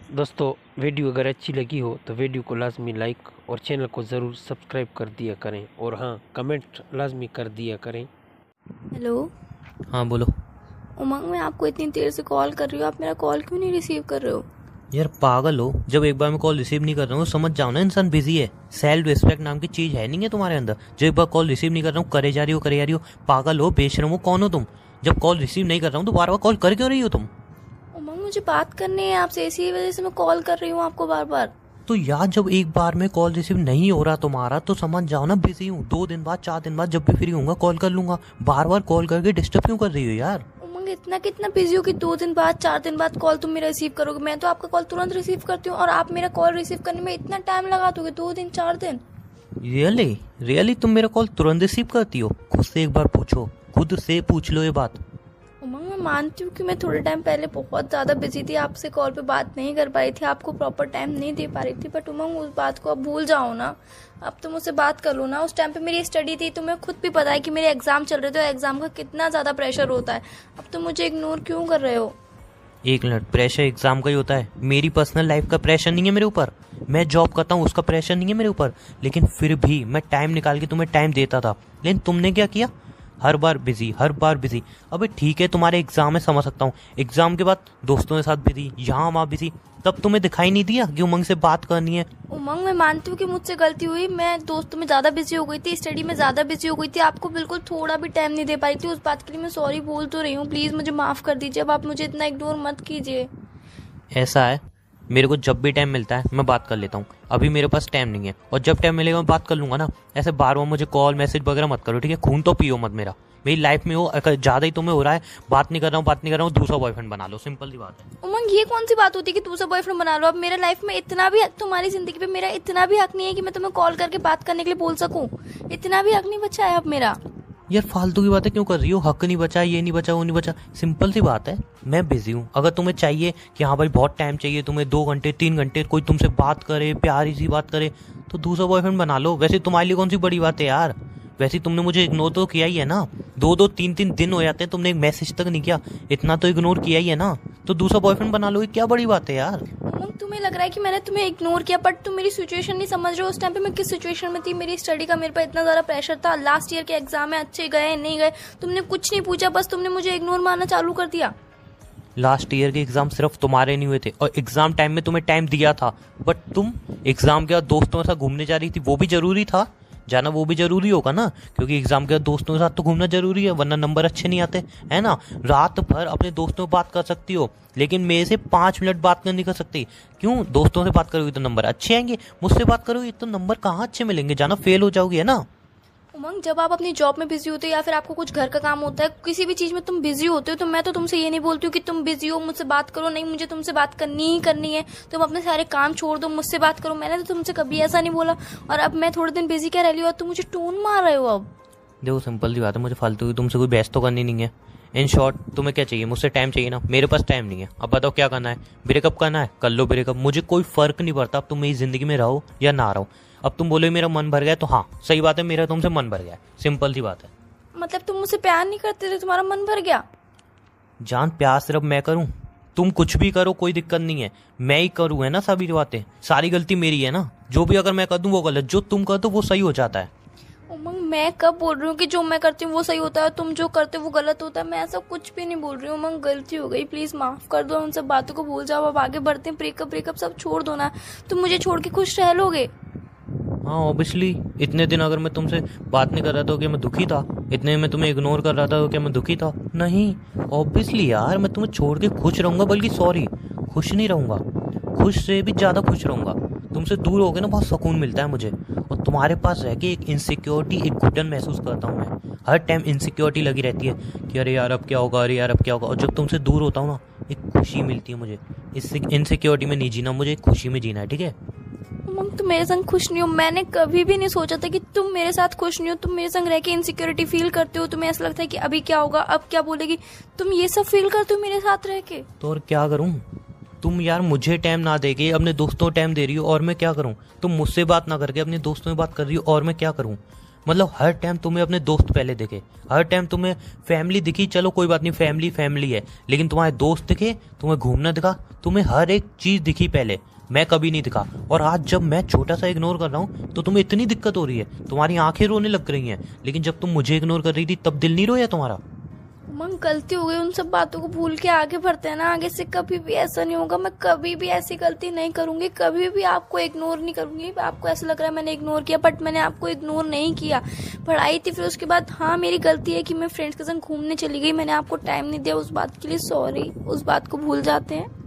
दोस्तों, वीडियो अगर अच्छी लगी हो तो वीडियो को लाजमी लाइक और चैनल को ज़रूर सब्सक्राइब कर दिया करें और हाँ, कमेंट लाजमी कर दिया करें। हेलो। हाँ बोलो। उमंग, मैं आपको इतनी देर से कॉल कर रही हूँ, आप मेरा कॉल क्यों नहीं रिसीव कर रहे हो? यार पागल हो, जब एक बार मैं कॉल रिसीव नहीं कर रहा हूँ समझ जाओ ना, इंसान बिजी है। सेल्फ रिस्पेक्ट नाम की चीज है नहीं है तुम्हारे अंदर। जो एक बार कॉल रिसीव नहीं कर रहा हूँ करे जा रही हो। पागल हो, बेशरम हो, कौन हो तुम? जब कॉल रिसीव नहीं कर रहा हूँ तो बार बार कॉल कर क्यों रही हो तुम? उमंग, मुझे बात करनी है आपसे, इसी वजह से मैं कॉल कर रही हूँ आपको बार बार। तो यार जब एक बार में कॉल रिसीव नहीं हो रहा तुम्हारा तो समझ जाओ ना बिजी हूँ। 2 दिन बाद 4 दिन बाद जब भी फ्री होऊंगा कॉल कर लूंगा। बार बार कॉल करके डिस्टर्ब क्यों कर रही हो यार? उमंग, इतना कितना बिजी हो कि 2 दिन बाद 4 दिन बाद कॉल तुम मेरा रिसीव करोगे? मैं तो आपका कॉल तुरंत रिसीव करती हूँ और आप मेरा कॉल रिसीव करने में इतना टाइम लगा दोगे? 2 दिन 4 दिन? रियली रियली तुम मेरा कॉल तुरंत रिसीव करती हो? खुद से एक बार पूछो, खुद से पूछ लो ये बात। उमंग, मैं मानती हूँ कि मैं थोड़े टाइम पहले बहुत ज़्यादा बिजी थी, आपसे कॉल पे बात नहीं कर पाई थी, आपको प्रॉपर टाइम नहीं दे पा रही थी। बट उमंग, उस बात को अब भूल जाओ ना। अब तो मुझसे बात कर लो ना। उस टाइम पे मेरी स्टडी थी, तुम्हें खुद भी पता है कि मेरे एग्जाम चल रहे थे और एग्जाम का कितना ज़्यादा प्रेशर होता है। अब तुम मुझे इग्नोर क्यों कर रहे हो? एक मिनट, प्रेशर एग्जाम का ही होता है? मेरी पर्सनल लाइफ का प्रेशर नहीं है मेरे ऊपर। मैं जॉब करता हूँ उसका प्रेशर नहीं है मेरे ऊपर। लेकिन फिर भी मैं टाइम निकाल के तुम्हें टाइम देता था। लेकिन तुमने क्या किया? हर बार बिजी, हर बार बिजी। अबे ठीक है तुम्हारे एग्जाम है, समझ सकता हूँ। एग्जाम के बाद दोस्तों के साथ बिजी, यहाँ वहाँ बिजी। तब तुम्हें दिखाई नहीं दिया कि उमंग से बात करनी है? उमंग, मैं मानती हूँ कि मुझसे गलती हुई, मैं दोस्तों में ज़्यादा बिजी हो गई थी, स्टडी में ज़्यादा बिजी हो गई थी, आपको बिल्कुल थोड़ा भी टाइम नहीं दे पाई थी। उस बात के लिए मैं सॉरी बोल तो रही हूँ, प्लीज़ मुझे माफ़ कर दीजिए। अब आप मुझे इतना इग्नोर मत कीजिए। ऐसा है, मेरे को जब भी टाइम मिलता है मैं बात कर लेता हूँ। अभी मेरे पास टाइम नहीं है और जब टाइम मिलेगा मैं बात कर लूंगा ना। ऐसे बार बार मुझे कॉल मैसेज वगैरह मत करो, ठीक है? खून तो पियो मत मेरा। मेरी लाइफ में हो, अगर ज्यादा ही तुम्हें हो रहा है बात नहीं कर रहा हूँ, दूसरा बॉयफ्रेंड बना लो, सिंपल सी बात है। उमंग, ये कौन सी बात होती है कि दूसरा बॉयफ्रेंड बना लो? अब मेरे लाइफ में इतना भी हक, तुम्हारी जिंदगी पे मेरा इतना भी हक नहीं है कि मैं तुम्हें कॉल करके बात करने के लिए बोल सकूं। इतना भी हक नहीं बचा है अब मेरा। यार फालतू की बातें क्यों कर रही हो? हक नहीं बचा, ये नहीं बचा, वो नहीं बचा। सिंपल सी बात है, मैं बिजी हूँ। अगर तुम्हें चाहिए कि हाँ भाई बहुत टाइम चाहिए तुम्हें, 2 घंटे 3 घंटे कोई तुमसे बात करे, प्यारी सी बात करे, तो दूसरा बॉयफ्रेंड बना लो। वैसे तुम्हारे लिए कौन सी बड़ी बात है यार? वैसे तुमने मुझे इग्नोर तो किया ही है ना। 2 3 दिन हो जाते हैं तुमने एक मैसेज तक नहीं किया, इतना तो इग्नोर किया ही है ना। तो दूसरा बॉयफ्रेंड बना लो, ये क्या बड़ी बात है यार? उमंग, तुम्हें लग रहा है कि मैंने तुम्हें इग्नोर किया, बट तुम मेरी सिचुएशन नहीं समझ रहे हो। उस टाइम पे मैं किस सिचुएशन में थी, मेरी स्टडी का मेरे पर इतना ज़्यादा प्रेशर था, लास्ट ईयर के एग्जाम में अच्छे गए नहीं गए तुमने कुछ नहीं पूछा, बस तुमने मुझे इग्नोर मारना चालू कर दिया। लास्ट ईयर के एग्जाम सिर्फ तुम्हारे नहीं हुए थे और एग्जाम टाइम में तुम्हें टाइम दिया था, बट तुम एग्जाम के बाद दोस्तों के साथ घूमने जा रही थी। वो भी जरूरी था जाना, वो भी जरूरी होगा ना, क्योंकि एग्जाम के बाद दोस्तों के साथ तो घूमना जरूरी है, वरना नंबर अच्छे नहीं आते, है ना? रात भर अपने दोस्तों से बात कर सकती हो लेकिन मेरे से 5 मिनट बात नहीं कर सकती। क्यों? दोस्तों से बात करोगी तो नंबर अच्छे आएंगे, मुझसे बात करोगी तो नंबर कहाँ अच्छे मिलेंगे? जाना, फेल हो जाओगी, है ना? उमंग, जब आप अपनी जॉब में बिजी होते हो या फिर आपको कुछ घर का काम होता है, किसी भी चीज में तुम बिजी होते हो, तो मैं तो तुमसे ये नहीं बोलती हूँ कि तुम बिजी हो मुझसे बात करो। नहीं, मुझे तुमसे बात करनी ही करनी है। तुम अपने सारे काम छोड़ दो, मुझसे बात करो। मैंने तो तुमसे कभी ऐसा नहीं बोला। और अब मैं थोड़े दिन बिजी क्या रह रही हूँ, तुम मुझे टोन मार रहे हो अब। देखो सिंपल सी बात है, मुझे फालतू की तुमसे कोई बहस तो करनी नहीं है। इन शॉर्ट, तुम्हें क्या चाहिए? मुझसे टाइम चाहिए ना, मेरे पास टाइम नहीं है। अब बताओ क्या करना है? ब्रेकअप करना है, कर लो ब्रेकअप, मुझे कोई फर्क नहीं पड़ता अब तुम मेरी जिंदगी में रहो या ना रहो। अब तुम बोले मेरा मन भर गया तो हाँ सही बात है, मेरा तुमसे मन भर गया, सिंपल सी बात है। मतलब तुम मुझसे प्यार नहीं करते थे, तुम्हारा मन भर गया? जान, प्यार सिर्फ मैं करूं? तुम कुछ भी करो कोई दिक्कत नहीं है, मैं ही करूं, है ना? सभी बातें, सारी गलती मेरी है ना। जो भी अगर मैं कर दूं वो गलत, जो तुम कर दो वो सही हो जाता है। उमंग, मैं कब बोल रही हूँ कि जो मैं करती हूँ वो सही होता है, तुम जो करते हो वो गलत होता है? मैं ऐसा कुछ भी नहीं बोल रही हूँ। उमंग, गलती हो गई, प्लीज माफ कर दो, उन सब बातों को भूल जाओ। अब आगे बढ़ते हैं, ब्रेकअप ब्रेकअप सब छोड़ दो ना। तुम मुझे छोड़ के खुश रह लोगे? हाँ ऑब्वियसली, इतने दिन अगर मैं तुमसे बात नहीं कर रहा था क्या मैं दुखी था? इतने मैं तुम्हें इग्नोर कर रहा था तो क्या मैं दुखी था? नहीं, ऑब्वियसली यार मैं तुम्हें छोड़ के खुश रहूंगा, बल्कि सॉरी, खुश नहीं रहूंगा, खुश से भी ज्यादा खुश रहूंगा। तुमसे दूर हो गए ना बहुत सुकून मिलता है मुझे, और तुम्हारे पास रह के एक इनसिक्योरिटी, एक घुटन महसूस करता हूँ मैं। हर टाइम इनसिक्योरिटी लगी रहती है कि अरे यार अब क्या होगा, अरे यार अब क्या होगा। और जब तुमसे दूर होता हूँ ना, एक खुशी मिलती है मुझे। इससे इनसिक्योरिटी में नहीं जीना, मुझे एक खुशी में जीना है, ठीक है? उमंग, तुम मेरे संग खुश नहीं हो। मैंने कभी भी नहीं सोचा था कि तुम मेरे साथ खुश नहीं हो। तुम मेरे संग रह के इनसिक्योरिटी फील करते हो, तुम्हें ऐसा लगता है कि अभी क्या होगा, अब क्या बोलेगी, तुम ये सब फील करते हो मेरे साथ रह के। तो और क्या करूं? तुम यार मुझे टाइम ना देके अपने दोस्तों को टाइम दे रही हो, और मैं क्या करूं? तुम मुझसे बात ना करके अपने दोस्तों से बात कर रही हो, और मैं क्या करूं? मतलब हर टाइम तुम्हें अपने दोस्त पहले दिखे, हर टाइम तुम्हें फैमिली दिखी, चलो कोई बात नहीं फैमिली फैमिली है, लेकिन तुम्हारे दोस्त दिखे, तुम्हें घूमना दिखा, तुम्हें हर एक चीज़ दिखी पहले, मैं कभी नहीं दिखा। और आज जब मैं छोटा सा इग्नोर कर रहा हूँ तो तुम्हें इतनी दिक्कत हो रही है, तुम्हारी आंखें रोने लग रही हैं, लेकिन जब तुम मुझे इग्नोर कर रही थी तब दिल नहीं रोया तुम्हारा? उमंग गलती हो गई, उन सब बातों को भूल के आगे बढ़ते हैं ना। आगे से कभी भी ऐसा नहीं होगा, मैं कभी भी ऐसी गलती नहीं करूंगी, कभी भी आपको इग्नोर नहीं करूंगी। आपको ऐसा लग रहा है मैंने इग्नोर किया, बट मैंने आपको इग्नोर नहीं किया। पढ़ाई थी, फिर उसके बाद हाँ मेरी गलती है कि मैं फ्रेंड्स के संग घूमने चली गई, मैंने आपको टाइम नहीं दिया, उस बात के लिए सॉरी। उस बात को भूल जाते हैं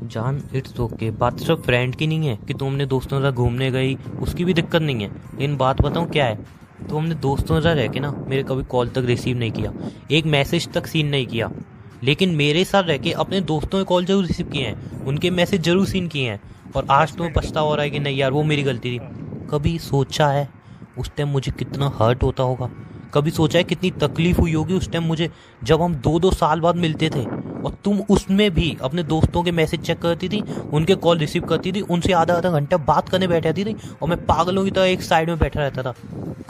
जान, इट्स ओके। बात सिर्फ फ्रेंड की नहीं है कि तुम अपने दोस्तों के साथ घूमने गई, उसकी भी दिक्कत नहीं है, लेकिन बात बताऊँ क्या है, तो हमने दोस्तों के साथ रह के ना मेरे कभी कॉल तक रिसीव नहीं किया, एक मैसेज तक सीन नहीं किया, लेकिन मेरे साथ रह के अपने दोस्तों के कॉल जरूर रिसीव किए हैं, उनके मैसेज जरूर सीन किए हैं। और आज तुम्हें पछतावा हो रहा है कि नहीं यार वो मेरी गलती थी। कभी सोचा है उस टाइम मुझे कितना हर्ट होता होगा? कभी सोचा है कितनी तकलीफ हुई होगी उस टाइम मुझे, जब हम 2-2 साल बाद मिलते थे और तुम उसमें भी अपने दोस्तों के मैसेज चेक करती थी, उनके कॉल रिसीव करती थी, उनसे आधा आधा घंटा बात करने बैठ जाती थी और मैं पागलों की तरह एक साइड में बैठा रहता था।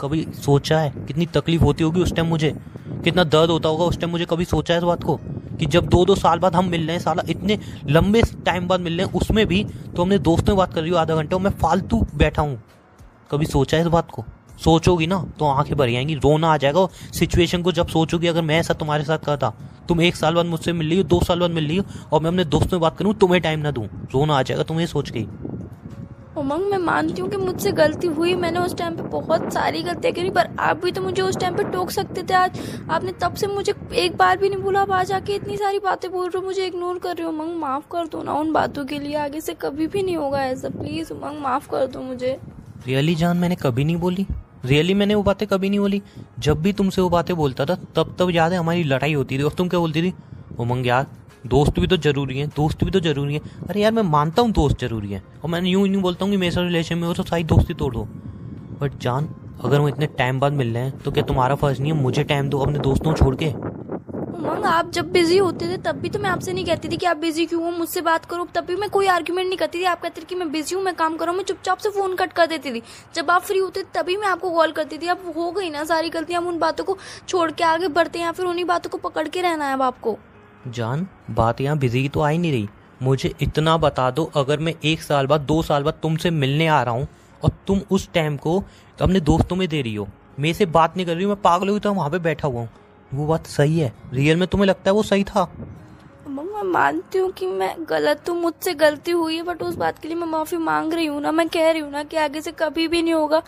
कभी सोचा है कितनी तकलीफ होती होगी उस टाइम मुझे, कितना दर्द होता होगा उस टाइम मुझे? कभी सोचा है इस बात को कि जब 2-2 साल बाद हम मिल रहे हैं, साला इतने लंबे टाइम बाद मिल रहे हैं, उसमें भी तो हमने दोस्तों में बात कर रही हो आधा घंटा और मैं फालतू बैठा हूँ? कभी सोचा है इस बात को? सोचोगी ना तो आंखें भर आएंगी, रोना आ जाएगा। सिचुएशन को जब सोचोगी, अगर मैं ऐसा तुम्हारे साथ करता, तुम 1 साल बाद मुझसे मिल रही हो, 2 साल बाद मिल रही हो और मैं अपने दोस्तों में बात करूँ, तुम्हें टाइम ना दूँ, रोना आ जाएगा तुम्हें सोच के। उमंग मैं मानती हूँ कि मुझसे गलती हुई, मैंने उस टाइम पे बहुत सारी गलतियाँ करी, पर आप भी तो मुझे उस टाइम पे टोक सकते थे। आज आपने तब से मुझे एक बार भी नहीं बोला, आप आज आके इतनी सारी बातें बोल रहे हो, मुझे इग्नोर कर रहे हो। उमंग माफ कर दो ना उन बातों के लिए, आगे से कभी भी नहीं होगा ऐसा, प्लीज उमंग माफ कर दो मुझे। रियली जान, मैंने कभी नहीं बोली, रियली मैंने वो बातें कभी नहीं बोली। जब भी तुमसे वो बातें बोलता था तब याद है हमारी लड़ाई होती थी और तुम क्या बोलती थी? उमंग यार दोस्त भी तो जरूरी है, दोस्त भी तो जरूरी है। अरे यार मैं मानता हूँ दोस्त जरूरी है, और मैं यूं नहीं बोलता हूँ कि मेरे साथ रिलेशन में हो तो सारी दोस्ती तोड़ दो, बट जान अगर हम इतने टाइम बाद मिल रहे हैं तो क्या तुम्हारा फर्ज नहीं है मुझे टाइम दो अपने दोस्तों को छोड़ के? उमंग आप जब बिजी होते थे तब भी तो मैं आपसे नहीं कहती थी कि आप बिजी क्यों हो, मुझसे बात करो, तब भी मैं कोई आर्ग्यूमेंट नहीं करती थी। आप कहते थे कि मैं बिजी हूँ, मैं काम कर रहा हूँ, मैं चुपचाप से फोन कट कर देती थी। जब आप फ्री होते तभी मैं आपको कॉल करती थी। अब हो गई ना सारी गलतियां, हम उन बातों को छोड़ के आगे बढ़ते हैं या फिर उन्हीं बातों को पकड़ के रहना है अब आपको? जान बात यहाँ बिजी की तो आ ही नहीं रही, मुझे इतना बता दो, अगर मैं 1 साल बाद 2 साल बाद तुमसे मिलने आ रहा हूँ और तुम उस टाइम को अपने दोस्तों में दे रही हो, मेरे से बात नहीं कर रही हो, मैं पागल हुई तो वहाँ पे बैठा हुआ हूँ, वो बात सही है? रियल में तुम्हें लगता है वो सही था? मैं मानती हूँ कि मैं गलत हूँ, मुझसे गलती हुई है, बट उस बात के लिए मैं माफी मांग रही हूँ ना। मैं कह रही हूँ ना कि आगे से कभी भी नहीं होगा,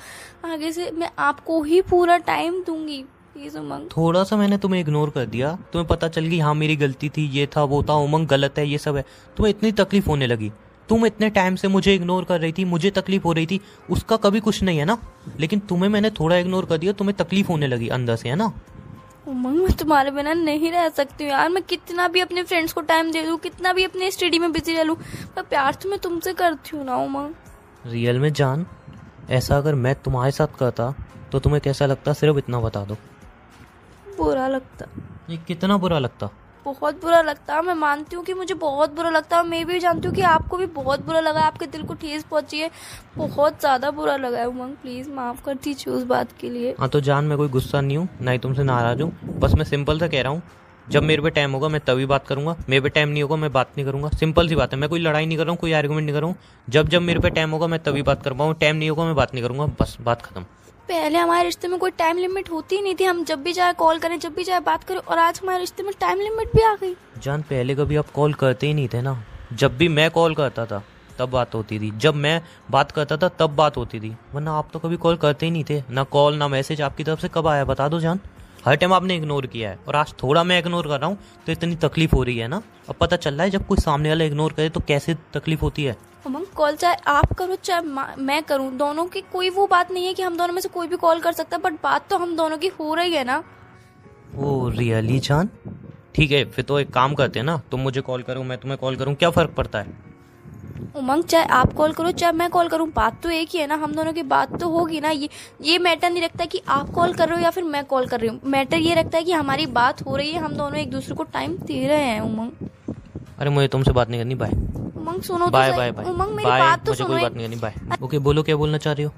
आगे से मैं आपको ही पूरा टाइम दूंगी, प्लीज उमंग। थोड़ा सा मैंने तुम्हें इग्नोर कर दिया, तुम्हें पता चल गई हाँ मेरी गलती थी, ये था वो था, उमंग गलत है, ये सब है, तुम्हें इतनी तकलीफ होने लगी। तुम इतने टाइम से मुझे इग्नोर कर रही थी, मुझे तकलीफ हो रही थी, उसका कभी कुछ नहीं है ना, लेकिन तुम्हें मैंने थोड़ा इग्नोर कर दिया, तुम्हें तकलीफ होने लगी अंदर से, है ना? उमंग मैं तुम्हारे बिना नहीं रह सकती हूँ यार, मैं कितना भी अपने फ्रेंड्स को टाइम दे दूँ, कितना भी अपने स्टडी में बिजी रह लूँ, पर प्यार तो मैं तुमसे करती हूँ ना उमंग। रियल में जान, ऐसा अगर मैं तुम्हारे साथ करता तो तुम्हें कैसा लगता, सिर्फ इतना बता दो। बुरा लगता। ये कितना बुरा लगता? बहुत बुरा लगता। मैं मानती हूँ कि मुझे बहुत बुरा लगता है, मैं भी जानती हूँ कि आपको भी बहुत बुरा लगा, आपके दिल को ठेस पहुंची है, बहुत ज़्यादा बुरा लगा है। उमंग प्लीज़ माफ़ कर दीजिए उस बात के लिए। हाँ तो जान, मैं कोई गुस्सा नहीं हूँ, ना ही तुमसे नाराज़ हूँ, बस मैं सिंपल सा कह रहा हूँ, जब मेरे पे टाइम होगा मैं तभी बात करूंगा, मेरे पे टाइम नहीं होगा मैं बात नहीं करूंगा, सिंपल सी बात है। मैं कोई लड़ाई नहीं कर रहा हूँ, कोई आर्गुमेंट नहीं कर रहा हूँ, जब मेरे पे टाइम होगा मैं तभी बात कर पाऊँ, टाइम नहीं होगा मैं बात नहीं करूंगा, बस बात खत्म। पहले हमारे रिश्ते में कोई टाइम लिमिट होती ही नहीं थी, हम जब भी चाहे कॉल करें, जब भी चाहे बात करें, और आज हमारे रिश्ते में टाइम लिमिट भी आ गई। जान पहले कभी आप कॉल करते ही नहीं थे ना, जब भी मैं कॉल करता था तब बात होती थी, जब मैं बात करता था तब बात होती थी, वरना आप तो कभी कॉल करते ही नहीं थे, ना कॉल ना मैसेज आपकी तरफ से कब आया बता दो जान? हर टाइम आपने इग्नोर किया है, और आज थोड़ा मैं इग्नोर कर रहा हूँ तो इतनी तकलीफ हो रही है ना। अब पता चल रहा है जब कोई सामने वाला इग्नोर करे तो कैसे तकलीफ होती है। उमंग कॉल चाहे आप करो चाहे मैं करूं, दोनों की कोई वो बात नहीं है कि हम दोनों में से कोई भी कॉल कर सकता है, बट बात तो हम दोनों की हो रही है ना। ओ रियली जान, ठीक है फिर तो एक काम करते हैं ना, तुम मुझे कॉल करो मैं तुम्हें कॉल करूँ, क्या फ़र्क पड़ता है? उमंग चाहे आप कॉल करो चाहे मैं कॉल करूं, बात तो एक ही है ना, हम दोनों की बात तो होगी ना। ये मैटर नहीं रखता कि आप कॉल कर रहे हो या फिर मैं कॉल कर रही हूँ, मैटर ये रखता है कि हमारी बात हो रही है, हम दोनों एक दूसरे को टाइम दे रहे हैं। उमंग अरे मुझे तुमसे बात नहीं करनी, बाय। उमंग सुनो तो बाय सही। बाय बाय उमंग मेरी बाय, बात तो मुझे सुनो। कोई बात नहीं करनी, बाय। ओके बोलो क्या बोलना चाह रही हो?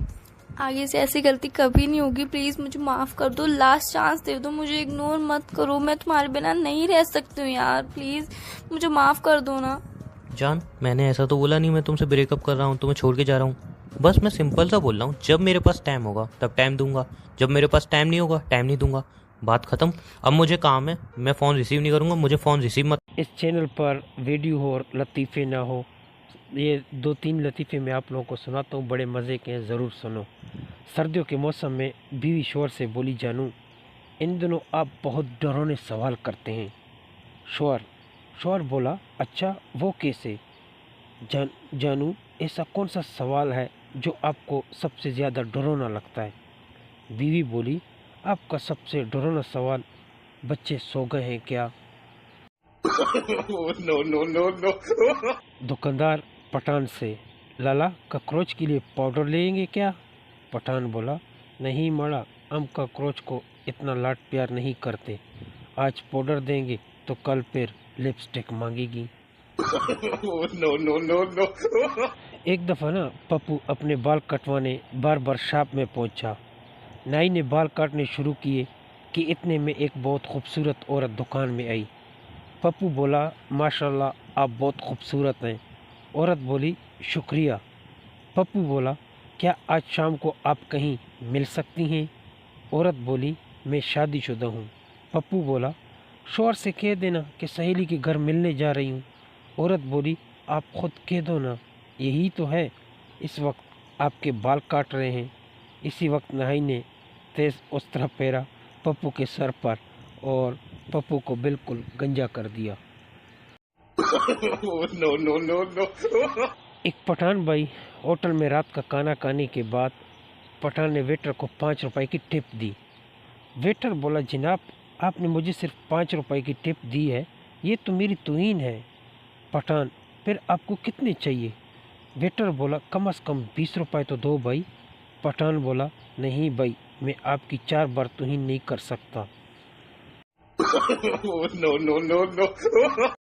आगे से ऐसी गलती कभी नहीं होगी। प्लीज़ मुझे माफ़ कर दो, लास्ट चांस दे दो, मुझे इग्नोर मत करो। मैं तुम्हारे बिना नहीं रह सकती हूँ यार, प्लीज़ मुझे माफ़ कर दो ना। जान, मैंने ऐसा तो बोला नहीं मैं तुमसे ब्रेकअप कर रहा हूँ, तुम्हें छोड़ के जा रहा हूँ। बस मैं सिंपल सा बोल रहा हूँ, जब मेरे पास टाइम होगा तब टाइम दूंगा, जब मेरे पास टाइम नहीं होगा टाइम नहीं दूंगा। बात खत्म। अब मुझे काम है, मैं फ़ोन रिसीव नहीं करूँगा, मुझे फ़ोन रिसीव मत। इस चैनल पर वीडियो हो और लतीफ़े ना हो, ये 2-3 लतीफ़े मैं आप लोगों को सुनाता हूँ, बड़े मज़े के हैं, ज़रूर सुनो। सर्दियों के मौसम में बीवी शोहर से बोली, जानू इन दिनों आप बहुत डरावने सवाल करते हैं। शोहर बोला, अच्छा वो कैसे? जानू ऐसा कौन सा सवाल है जो आपको सबसे ज़्यादा डरावना लगता है? बीवी बोली, आपका सबसे डरावना सवाल, बच्चे सो गए हैं क्या? no. दुकानदार पठान से, लाला कॉकरोच के लिए पाउडर लेंगे क्या? पठान बोला, नहीं मड़ा, हम कॉकरोच को इतना लाड प्यार नहीं करते, आज पाउडर देंगे तो कल फिर लिपस्टिक मांगेगी। no. एक दफ़ा ना पप्पू अपने बाल कटवाने बार शॉप में पहुंचा। नाई ने बाल काटने शुरू किए कि इतने में एक बहुत खूबसूरत औरत दुकान में आई। पप्पू बोला, माशाल्लाह आप बहुत खूबसूरत हैं। औरत बोली, शुक्रिया। पप्पू बोला, क्या आज शाम को आप कहीं मिल सकती हैं? औरत बोली, मैं शादीशुदा हूँ। पप्पू बोला, शोहर से कह देना कि सहेली के घर मिलने जा रही हूँ। औरत बोली, आप खुद कह दो ना, यही तो है, इस वक्त आपके बाल काट रहे हैं। इसी वक्त नाई ने तेज़ उस्तरा फेरा पप्पू के सर पर और पप्पू को बिल्कुल गंजा कर दिया। no. एक पठान भाई होटल में रात का खाना खाने के बाद पठान ने वेटर को 5 रुपए की टिप दी। वेटर बोला, जनाब आपने मुझे सिर्फ 5 रुपए की टिप दी है, ये तो मेरी तौहीन है। पठान, फिर आपको कितने चाहिए? वेटर बोला, कम से कम 20 रुपए तो दो भाई। पठान बोला, नहीं भाई, मैं आपकी 4 बार तौहीन नहीं कर सकता। no.